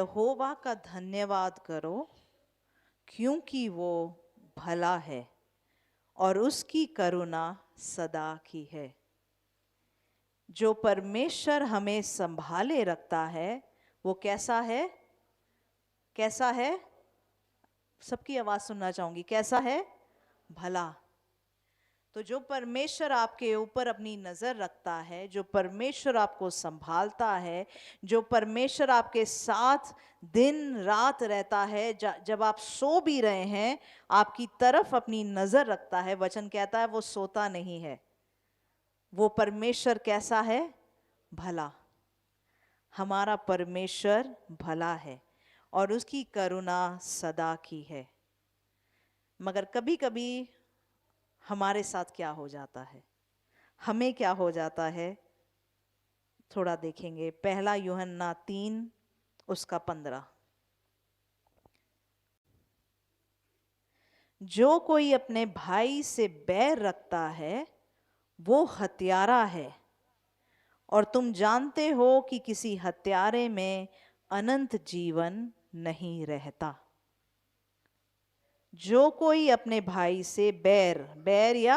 यहोवा का धन्यवाद करो, क्योंकि वो भला है और उसकी करुणा सदा की है। जो परमेश्वर हमें संभाले रखता है वो कैसा है? कैसा है? सबकी आवाज सुनना चाहूंगी। कैसा है? भला। तो जो परमेश्वर आपके ऊपर अपनी नजर रखता है, जो परमेश्वर आपको संभालता है, जो परमेश्वर आपके साथ दिन रात रहता है, जब आप सो भी रहे हैं आपकी तरफ अपनी नजर रखता है, वचन कहता है वो सोता नहीं है। वो परमेश्वर कैसा है? भला। हमारा परमेश्वर भला है और उसकी करुणा सदा की है। मगर कभी कभी हमारे साथ क्या हो जाता है, हमें क्या हो जाता है, थोड़ा देखेंगे। पहला यूहन्ना 3:15। जो कोई अपने भाई से बैर रखता है वो हत्यारा है, और तुम जानते हो कि किसी हत्यारे में अनंत जीवन नहीं रहता। जो कोई अपने भाई से बैर या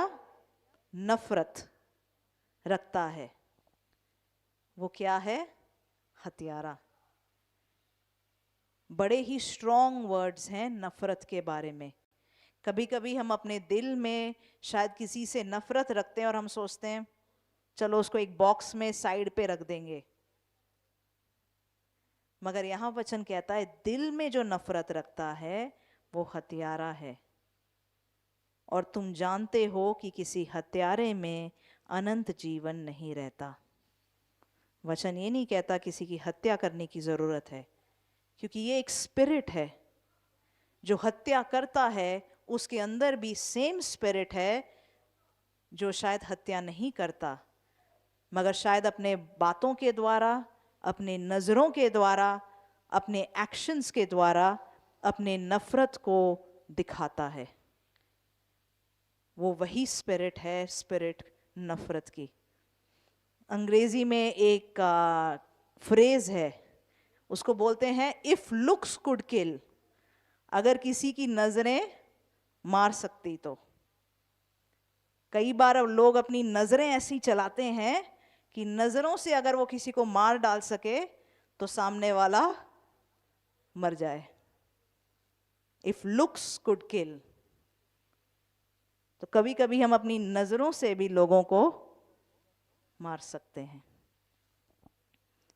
नफरत रखता है वो क्या है? हत्यारा। बड़े ही स्ट्रॉन्ग वर्ड्स हैं नफरत के बारे में। कभी कभी हम अपने दिल में शायद किसी से नफरत रखते हैं और हम सोचते हैं चलो उसको एक बॉक्स में साइड पे रख देंगे। मगर यहां वचन कहता है दिल में जो नफरत रखता है वो हत्यारा है, और तुम जानते हो कि किसी हत्यारे में अनंत जीवन नहीं रहता। वचन ये नहीं कहता किसी की हत्या करने की जरूरत है, क्योंकि ये एक स्पिरिट है। जो हत्या करता है उसके अंदर भी सेम स्पिरिट है जो शायद हत्या नहीं करता, मगर शायद अपने बातों के द्वारा, अपने नजरों के द्वारा, अपने एक्शंस के द्वारा अपने नफरत को दिखाता है। वो वही स्पिरिट है, स्पिरिट नफरत की। अंग्रेजी में एक फ्रेज है, उसको बोलते हैं इफ लुक्स कुड किल। अगर किसी की नजरें मार सकती तो। कई बार लोग अपनी नजरें ऐसी चलाते हैं कि नजरों से अगर वो किसी को मार डाल सके तो सामने वाला मर जाए। इफ लुक्स कुड किल। तो कभी कभी हम अपनी नजरों से भी लोगों को मार सकते हैं।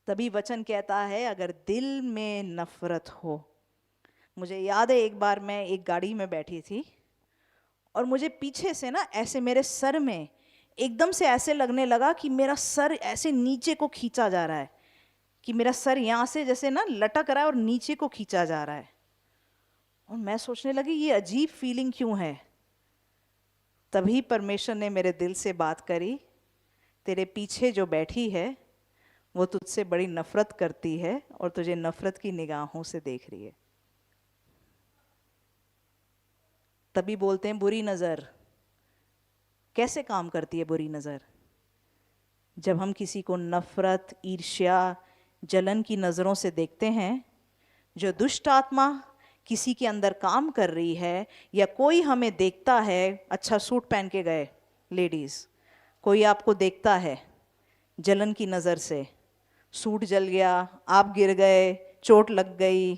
तभी वचन कहता है अगर दिल में नफरत हो। मुझे याद है एक बार मैं एक गाड़ी में बैठी थी और मुझे पीछे से ना ऐसे मेरे सर में एकदम से ऐसे लगने लगा कि मेरा सर ऐसे नीचे को खींचा जा रहा है, कि मेरा सर यहाँ से जैसे ना लटक रहा है और नीचे को खींचा जा रहा है। और मैं सोचने लगी ये अजीब फीलिंग क्यों है। तभी परमेश्वर ने मेरे दिल से बात करी, तेरे पीछे जो बैठी है वो तुझसे बड़ी नफरत करती है और तुझे नफरत की निगाहों से देख रही है। तभी बोलते हैं बुरी नजर कैसे काम करती है। बुरी नजर जब हम किसी को नफरत, ईर्ष्या, जलन की नजरों से देखते हैं, जो दुष्ट आत्मा किसी के अंदर काम कर रही है, या कोई हमें देखता है, अच्छा सूट पहन के गए लेडीज, कोई आपको देखता है जलन की नजर से, सूट जल गया, आप गिर गए, चोट लग गई,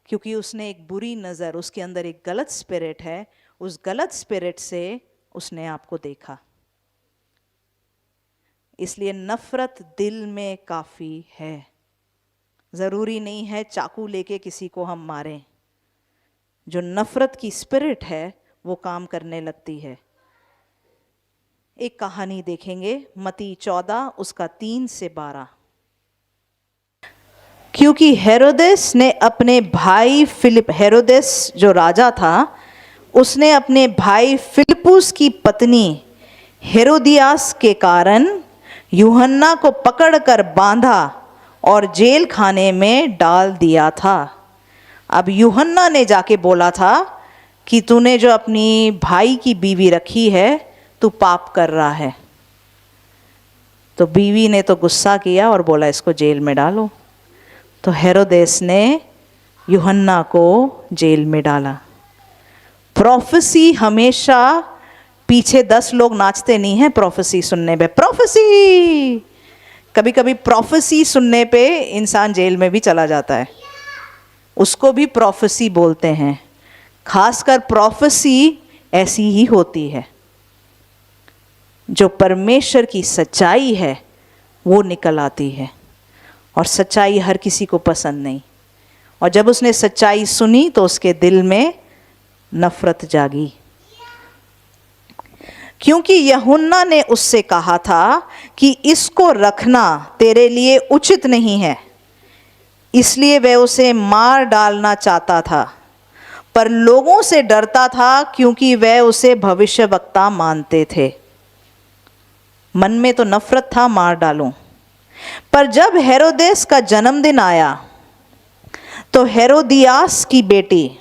क्योंकि उसने एक बुरी नजर, उसके अंदर एक गलत स्पिरिट है, उस गलत स्पिरिट से उसने आपको देखा। इसलिए नफरत दिल में काफी है। जरूरी नहीं है चाकू लेके किसी को हम मारें। जो नफरत की स्पिरिट है वो काम करने लगती है। एक कहानी देखेंगे, मत्ती 14 उसका 3 से 12। क्योंकि हेरोदेस ने अपने भाई हेरोदेस जो राजा था, उसने अपने भाई फिलिपुस की पत्नी हेरोदियास के कारण यूहन्ना को पकड़कर बांधा और जेल खाने में डाल दिया था। अब यूहन्ना ने जाके बोला था कि तूने जो अपनी भाई की बीवी रखी है तू पाप कर रहा है। तो बीवी ने तो गुस्सा किया और बोला इसको जेल में डालो। तो हेरोदेस ने यूहन्ना को जेल में डाला। प्रोफेसी हमेशा पीछे 10 लोग नाचते नहीं हैं प्रोफेसी सुनने पे। प्रोफेसी, कभी कभी प्रोफेसी सुनने पे इंसान जेल में भी चला जाता है, उसको भी प्रोफेसी बोलते हैं। खासकर प्रोफेसी ऐसी ही होती है, जो परमेश्वर की सच्चाई है वो निकल आती है, और सच्चाई हर किसी को पसंद नहीं। और जब उसने सच्चाई सुनी तो उसके दिल में नफरत जागी, क्योंकि यूहन्ना ने उससे कहा था कि इसको रखना तेरे लिए उचित नहीं है, इसलिए वह उसे मार डालना चाहता था, पर लोगों से डरता था क्योंकि वह उसे भविष्यवक्ता मानते थे। मन में तो नफरत था, मार डालूं। पर जब हेरोदेस का जन्मदिन आया तो हेरोदियास की बेटी,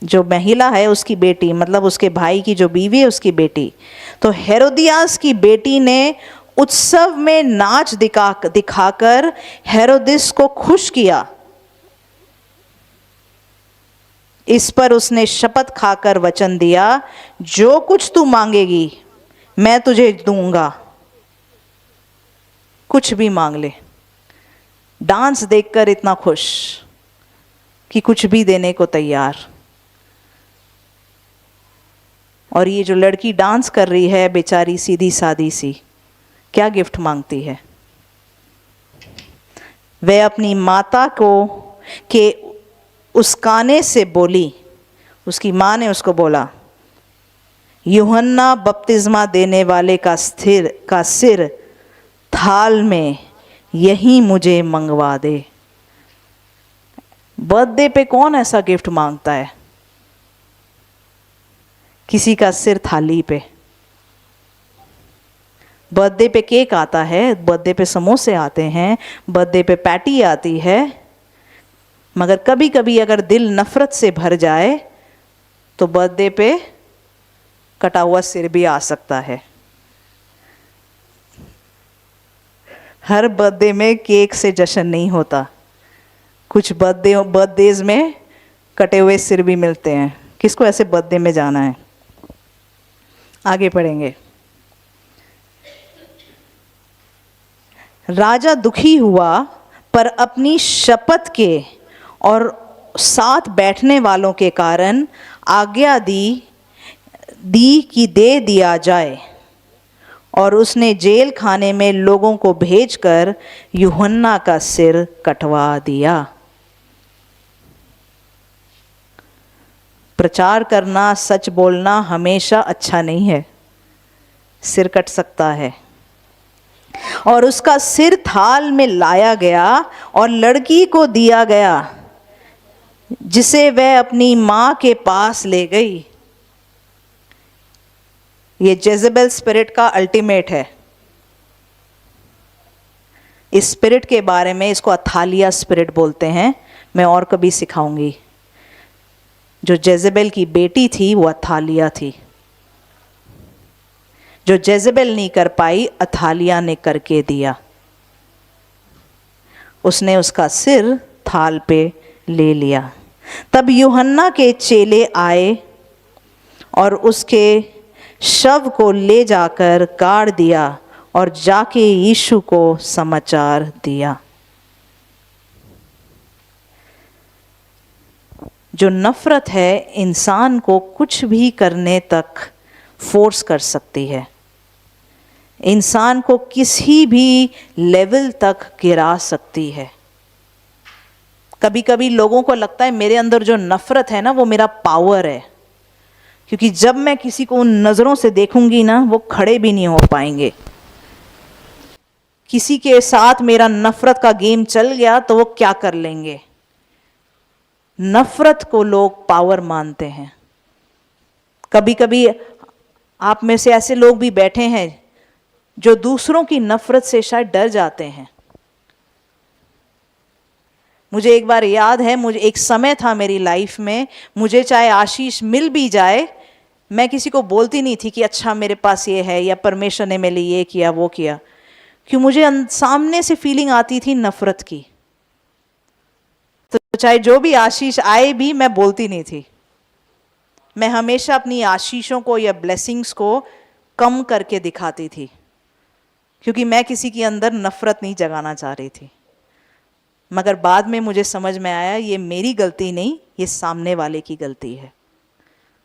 जो महिला है उसकी बेटी, मतलब उसके भाई की जो बीवी है उसकी बेटी, तो हेरोदियास की बेटी ने उत्सव में नाच दिखाकर हेरोदिस को खुश किया। इस पर उसने शपथ खाकर वचन दिया, जो कुछ तू मांगेगी मैं तुझे दूंगा, कुछ भी मांग ले। डांस देखकर इतना खुश कि कुछ भी देने को तैयार। और ये जो लड़की डांस कर रही है बेचारी सीधी सादी सी, क्या गिफ्ट मांगती है? वह अपनी माता को के उसकाने से बोली, उसकी माँ ने उसको बोला, यूहन्ना बपतिस्मा देने वाले का सिर थाल में यही मुझे मंगवा दे। बर्थडे पे कौन ऐसा गिफ्ट मांगता है? किसी का सिर थाली पे। बर्थडे पे केक आता है, बर्थडे पे समोसे आते हैं, बर्थडे पे पैटी आती है, मगर कभी कभी अगर दिल नफरत से भर जाए तो बर्थडे पे कटा हुआ सिर भी आ सकता है। हर बर्थडे में केक से जश्न नहीं होता, कुछ बर्थडेज में कटे हुए सिर भी मिलते हैं। किसको ऐसे बर्थडे में जाना है? आगे पढ़ेंगे। राजा दुखी हुआ, पर अपनी शपथ के और साथ बैठने वालों के कारण आज्ञा दी कि दे दिया जाए, और उसने जेल खाने में लोगों को भेजकर यूहन्ना का सिर कटवा दिया। प्रचार करना, सच बोलना हमेशा अच्छा नहीं है, सिर कट सकता है। और उसका सिर थाल में लाया गया और लड़की को दिया गया, जिसे वह अपनी माँ के पास ले गई। ये जेजेबेल स्पिरिट का अल्टीमेट है। इस स्पिरिट के बारे में, इसको अथालिया स्पिरिट बोलते हैं, मैं और कभी सिखाऊंगी। जो जेजेबेल की बेटी थी वो अथालिया थी। जो जेजेबेल नहीं कर पाई, अथालिया ने करके दिया। उसने उसका सिर थाल पे ले लिया। तब यूहन्ना के चेले आए और उसके शव को ले जाकर गाड़ दिया और जाके यीशु को समाचार दिया। जो नफरत है इंसान को कुछ भी करने तक फोर्स कर सकती है, इंसान को किसी भी लेवल तक गिरा सकती है। कभी कभी लोगों को लगता है मेरे अंदर जो नफरत है ना वो मेरा पावर है, क्योंकि जब मैं किसी को उन नज़रों से देखूंगी ना वो खड़े भी नहीं हो पाएंगे। किसी के साथ मेरा नफरत का गेम चल गया तो वो क्या कर लेंगे। नफरत को लोग पावर मानते हैं। कभी कभी आप में से ऐसे लोग भी बैठे हैं जो दूसरों की नफरत से शायद डर जाते हैं। मुझे एक बार याद है, मुझे एक समय था मेरी लाइफ में, मुझे चाहे आशीष मिल भी जाए, मैं किसी को बोलती नहीं थी कि अच्छा मेरे पास ये है या परमेश्वर ने मेरे लिए ये किया वो किया, क्यों मुझे सामने से फीलिंग आती थी नफरत की। चाहे जो भी आशीष आए भी मैं बोलती नहीं थी। मैं हमेशा अपनी आशीषों को या ब्लेसिंग्स को कम करके दिखाती थी, क्योंकि मैं किसी के अंदर नफरत नहीं जगाना चाह रही थी। मगर बाद में मुझे समझ में आया ये मेरी गलती नहीं, ये सामने वाले की गलती है।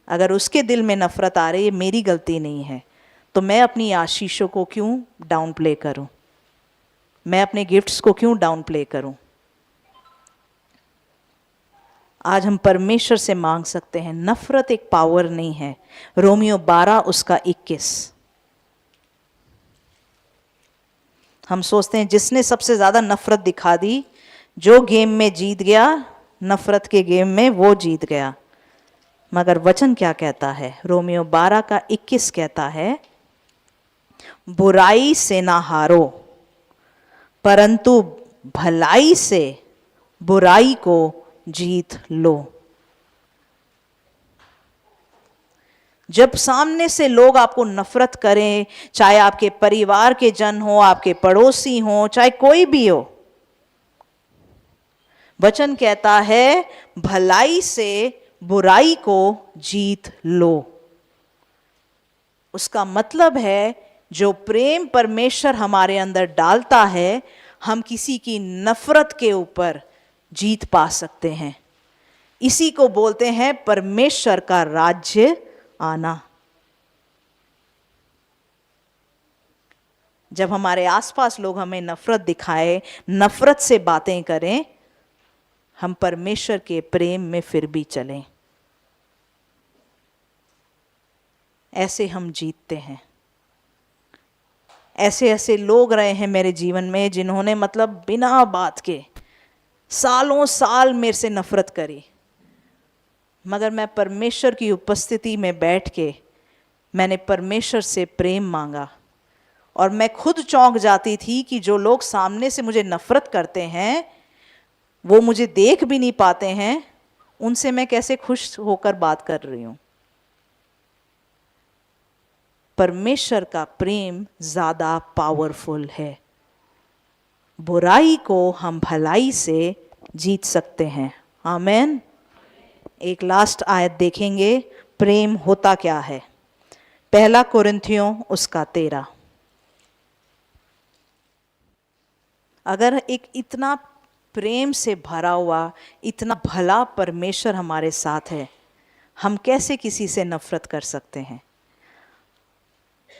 अगर उसके दिल में नफरत आ रही है, ये मेरी गलती नहीं है। तो मैं अपनी आशीषों को क्यों डाउन प्ले करूं? मैं अपने गिफ्ट्स को क्यों डाउन प्ले करूं? आज हम परमेश्वर से मांग सकते हैं। नफरत एक पावर नहीं है। रोमियो 12 उसका 21। हम सोचते हैं जिसने सबसे ज्यादा नफरत दिखा दी, जो गेम में जीत गया, नफरत के गेम में वो जीत गया। मगर वचन क्या कहता है? रोमियो 12 का 21 कहता है, बुराई से ना हारो, परंतु भलाई से बुराई को जीत लो। जब सामने से लोग आपको नफरत करें, चाहे आपके परिवार के जन हो, आपके पड़ोसी हो, चाहे कोई भी हो, वचन कहता है भलाई से बुराई को जीत लो। उसका मतलब है जो प्रेम परमेश्वर हमारे अंदर डालता है, हम किसी की नफरत के ऊपर जीत पा सकते हैं। इसी को बोलते हैं परमेश्वर का राज्य आना। जब हमारे आसपास लोग हमें नफरत दिखाएं, नफरत से बातें करें, हम परमेश्वर के प्रेम में फिर भी चलें। ऐसे हम जीतते हैं। ऐसे ऐसे लोग रहे हैं मेरे जीवन में जिन्होंने मतलब बिना बात के सालों साल मेरे से नफरत करी, मगर मैं परमेश्वर की उपस्थिति में बैठ के मैंने परमेश्वर से प्रेम मांगा। और मैं खुद चौंक जाती थी कि जो लोग सामने से मुझे नफरत करते हैं, वो मुझे देख भी नहीं पाते हैं, उनसे मैं कैसे खुश होकर बात कर रही हूं। परमेश्वर का प्रेम ज्यादा पावरफुल है। बुराई को हम भलाई से जीत सकते हैं। आमेन। एक लास्ट आयत देखेंगे, प्रेम होता क्या है। 1 कुरिन्थियों उसका 13। अगर एक इतना प्रेम से भरा हुआ, इतना भला परमेश्वर हमारे साथ है, हम कैसे किसी से नफरत कर सकते हैं?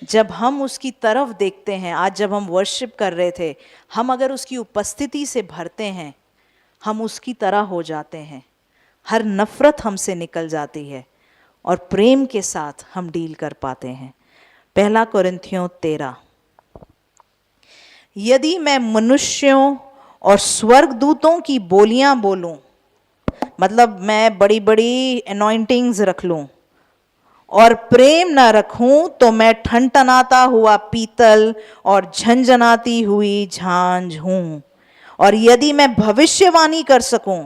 जब हम उसकी तरफ देखते हैं, आज जब हम वर्शिप कर रहे थे, हम अगर उसकी उपस्थिति से भरते हैं, हम उसकी तरह हो जाते हैं। हर नफरत हमसे निकल जाती है और प्रेम के साथ हम डील कर पाते हैं। 1 कुरिन्थियों 13। यदि मैं मनुष्यों और स्वर्गदूतों की बोलियां बोलूं, मतलब मैं बड़ी बड़ी अनॉइंटिंग्स रख लूं, और प्रेम न रखूं तो मैं ठनठनाता हुआ पीतल और झंझनाती हुई झांझ हूं। और यदि मैं भविष्यवाणी कर सकूं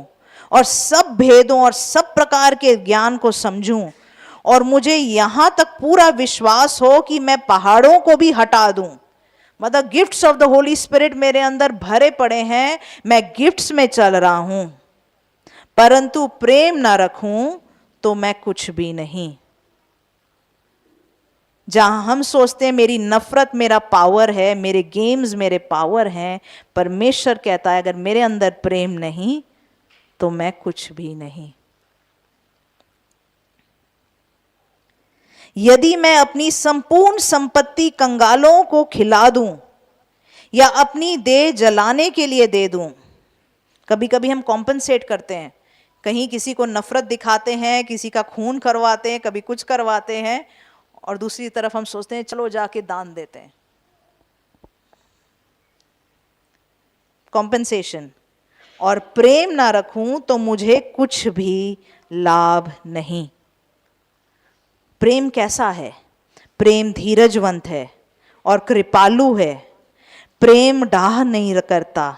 और सब भेदों और सब प्रकार के ज्ञान को समझूं, और मुझे यहां तक पूरा विश्वास हो कि मैं पहाड़ों को भी हटा दूं, मतलब gifts of the Holi spirit मेरे अंदर भरे पड़े हैं, मैं गिफ्ट्स में चल रहा हूं, परंतु प्रेम ना रखूं तो मैं कुछ भी नहीं। जहां हम सोचते हैं मेरी नफरत मेरा पावर है, मेरे गेम्स मेरे पावर हैं, परमेश्वर कहता है अगर मेरे अंदर प्रेम नहीं तो मैं कुछ भी नहीं। यदि मैं अपनी संपूर्ण संपत्ति कंगालों को खिला दूं या अपनी देह जलाने के लिए दे दूं, कभी कभी हम कॉम्पनसेट करते हैं, कहीं किसी को नफरत दिखाते हैं, किसी का खून करवाते हैं, कभी कुछ करवाते हैं, और दूसरी तरफ हम सोचते हैं चलो जाके दान देते हैं। कॉम्पनसेशन। और प्रेम ना रखूं तो मुझे कुछ भी लाभ नहीं। प्रेम कैसा है? प्रेम धीरजवंत है और कृपालु है। प्रेम डाह नहीं करता,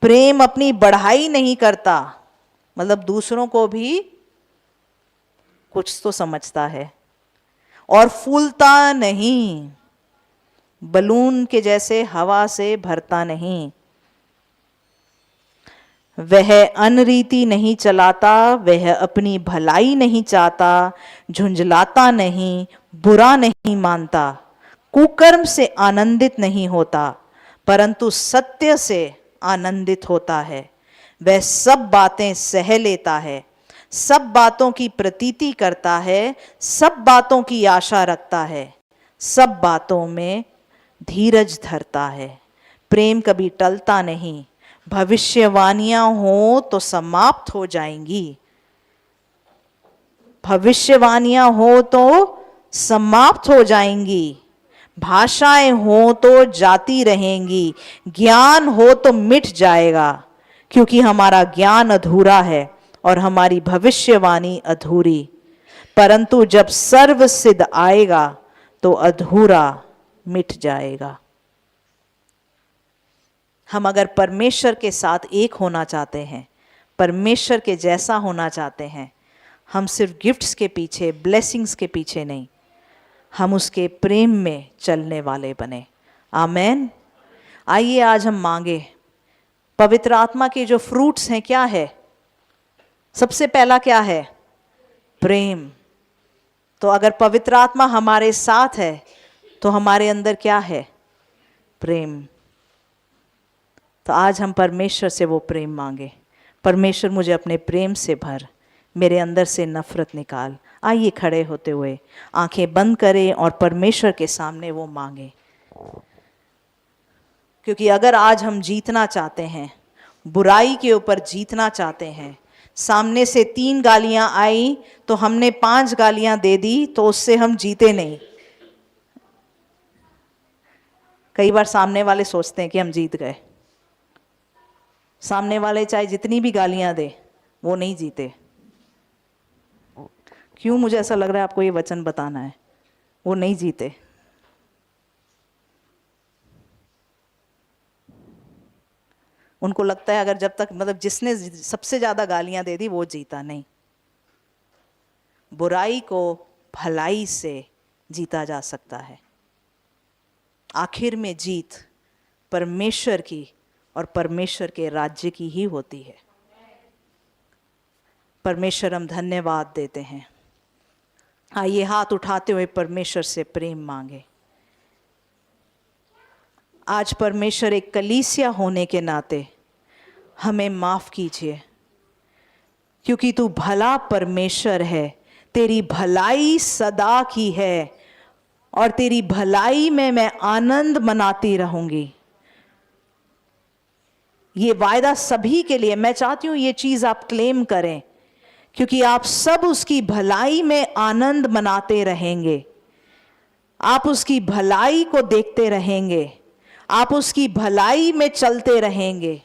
प्रेम अपनी बढ़ाई नहीं करता, मतलब दूसरों को भी कुछ तो समझता है, और फूलता नहीं, बलून के जैसे हवा से भरता नहीं। वह अनरीति नहीं चलाता, वह अपनी भलाई नहीं चाहता, झुंझलाता नहीं, बुरा नहीं मानता, कुकर्म से आनंदित नहीं होता, परंतु सत्य से आनंदित होता है। वह सब बातें सह लेता है, सब बातों की प्रतीति करता है, सब बातों की आशा रखता है, सब बातों में धीरज धरता है। प्रेम कभी टलता नहीं। भविष्यवाणियां हो तो समाप्त हो जाएंगी, भविष्यवाणियां हो तो समाप्त हो जाएंगी, भाषाएं हो तो जाती रहेंगी, ज्ञान हो तो मिट जाएगा, क्योंकि हमारा ज्ञान अधूरा है और हमारी भविष्यवाणी अधूरी। परंतु जब सर्व सिद्ध आएगा तो अधूरा मिट जाएगा। हम अगर परमेश्वर के साथ एक होना चाहते हैं, परमेश्वर के जैसा होना चाहते हैं, हम सिर्फ गिफ्ट्स के पीछे, ब्लेसिंग्स के पीछे नहीं, हम उसके प्रेम में चलने वाले बने। आमेन। आइए आज हम मांगे। पवित्र आत्मा के जो फ्रूट्स हैं क्या है? सबसे पहला क्या है? प्रेम। तो अगर पवित्र आत्मा हमारे साथ है तो हमारे अंदर क्या है? प्रेम। तो आज हम परमेश्वर से वो प्रेम मांगे। परमेश्वर मुझे अपने प्रेम से भर, मेरे अंदर से नफरत निकाल। आइए खड़े होते हुए आंखें बंद करें और परमेश्वर के सामने वो मांगे। क्योंकि अगर आज हम जीतना चाहते हैं, बुराई के ऊपर जीतना चाहते हैं, सामने से 3 गालियां आई तो हमने 5 गालियां दे दी, तो उससे हम जीते नहीं। कई बार सामने वाले सोचते हैं कि हम जीत गए। सामने वाले चाहे जितनी भी गालियां दे, वो नहीं जीते। क्यों? मुझे ऐसा लग रहा है आपको ये वचन बताना है। वो नहीं जीते। उनको लगता है अगर जब तक, मतलब जिसने सबसे ज्यादा गालियां दे दी वो जीता। नहीं, बुराई को भलाई से जीता जा सकता है। आखिर में जीत परमेश्वर की और परमेश्वर के राज्य की ही होती है। परमेश्वर, हम धन्यवाद देते हैं। आइए हाथ उठाते हुए परमेश्वर से प्रेम मांगे। आज परमेश्वर एक कलीसिया होने के नाते हमें माफ कीजिए, क्योंकि तू भला परमेश्वर है। तेरी भलाई सदा की है और तेरी भलाई में मैं आनंद मनाती रहूंगी। ये वायदा सभी के लिए। मैं चाहती हूं ये चीज आप क्लेम करें, क्योंकि आप सब उसकी भलाई में आनंद मनाते रहेंगे। आप उसकी भलाई को देखते रहेंगे, आप उसकी भलाई में चलते रहेंगे।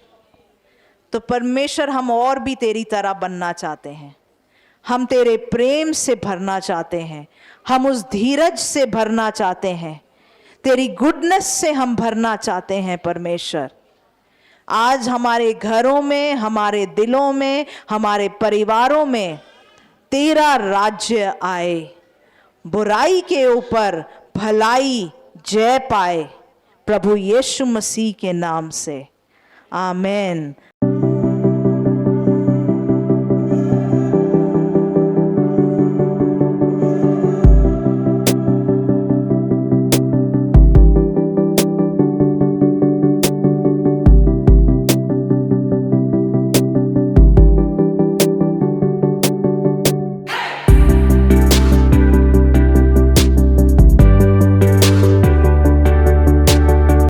तो परमेश्वर, हम और भी तेरी तरह बनना चाहते हैं। हम तेरे प्रेम से भरना चाहते हैं, हम उस धीरज से भरना चाहते हैं, तेरी गुडनेस से हम भरना चाहते हैं। परमेश्वर, आज हमारे घरों में, हमारे दिलों में, हमारे परिवारों में तेरा राज्य आए, बुराई के ऊपर भलाई जय पाए, प्रभु यीशु मसीह के नाम से। आमेन।